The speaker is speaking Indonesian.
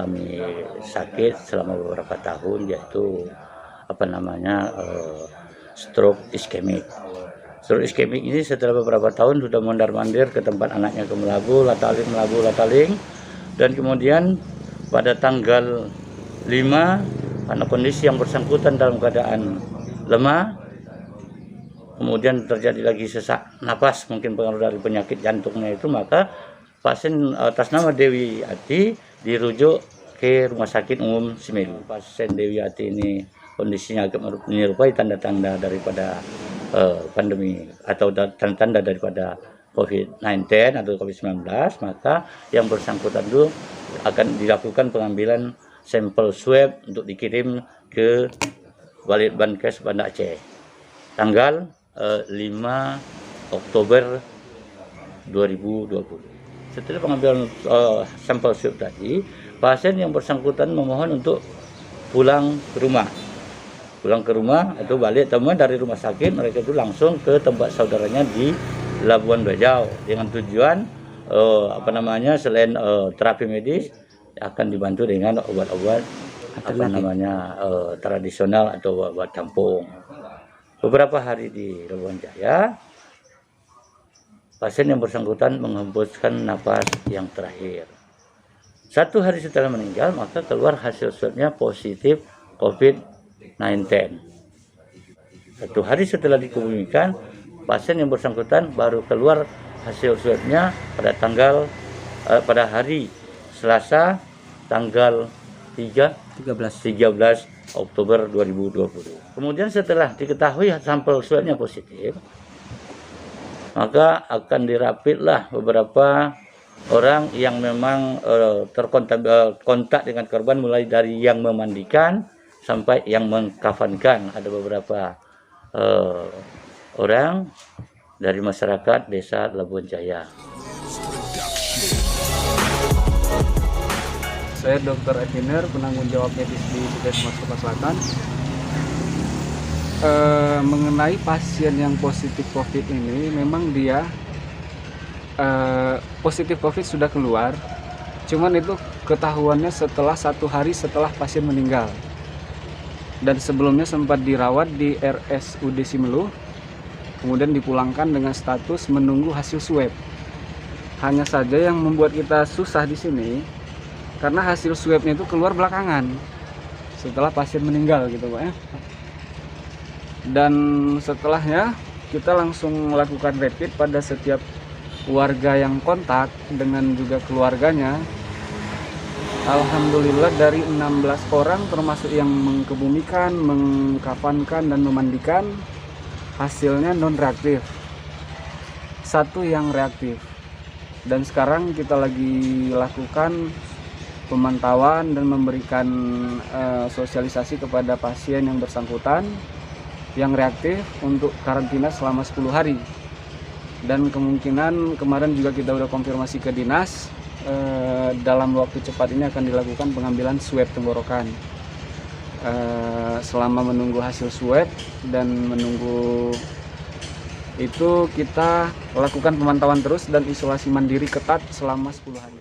mengalami sakit selama beberapa tahun, yaitu stroke iskemik. Stroke iskemik ini setelah beberapa tahun sudah mondar-mandir ke tempat anaknya ke Melabu, Lataling, dan kemudian pada tanggal 5 karena kondisi yang bersangkutan dalam keadaan lemah, kemudian terjadi lagi sesak napas, mungkin pengaruh dari penyakit jantungnya itu, maka pasien atas nama Dewi Ati dirujuk ke Rumah Sakit Umum Semeru. Pasien Dewi Ati ini kondisinya agak menyerupai tanda-tanda daripada pandemi atau tanda-tanda daripada COVID-19 atau COVID-19, maka yang bersangkutan itu akan dilakukan pengambilan sampel swab untuk dikirim ke Balitbangkes Banda Aceh tanggal 5 Oktober 2020. Setelah pengambilan sampel swab tadi, pasien yang bersangkutan memohon untuk pulang ke rumah atau balik teman dari rumah sakit. Mereka itu langsung ke tempat saudaranya di Labuan Bajo dengan tujuan selain terapi medis akan dibantu dengan obat-obat tradisional atau obat tampung. Beberapa hari di Labuan Jaya, pasien yang bersangkutan menghembuskan napas yang terakhir. 1 hari setelah meninggal, maka keluar hasil swabnya positif COVID-19. 1 hari setelah dikebumikan, pasien yang bersangkutan baru keluar hasil swabnya pada hari Selasa tanggal 13 Oktober 2020. Kemudian setelah diketahui sampel swabnya positif, maka akan dirapidlah beberapa orang yang memang kontak dengan korban, mulai dari yang memandikan sampai yang mengkafankan. Ada beberapa orang dari masyarakat desa Labuan Jaya. Saya Dr. Akiner, penanggung jawab medis di Puskesmas Kota Selatan. Mengenai pasien yang positif COVID ini, memang dia positif COVID sudah keluar, cuman itu ketahuannya setelah 1 hari setelah pasien meninggal, dan sebelumnya sempat dirawat di RSUD Simelu, kemudian dipulangkan dengan status menunggu hasil swab. Hanya saja yang membuat kita susah di sini karena hasil swabnya itu keluar belakangan setelah pasien meninggal gitu Pak ya. Dan setelahnya kita langsung melakukan rapid pada setiap warga yang kontak dengan juga keluarganya. Alhamdulillah dari 16 orang termasuk yang mengkebumikan, mengkafankan dan memandikan, hasilnya non reaktif. 1 yang reaktif. Dan sekarang kita lagi lakukan pemantauan dan memberikan sosialisasi kepada pasien yang bersangkutan yang reaktif untuk karantina selama 10 hari. Dan kemungkinan kemarin juga kita udah konfirmasi ke dinas, dalam waktu cepat ini akan dilakukan pengambilan swab tenggorokan. Selama menunggu hasil swab dan menunggu itu, kita lakukan pemantauan terus dan isolasi mandiri ketat selama 10 hari.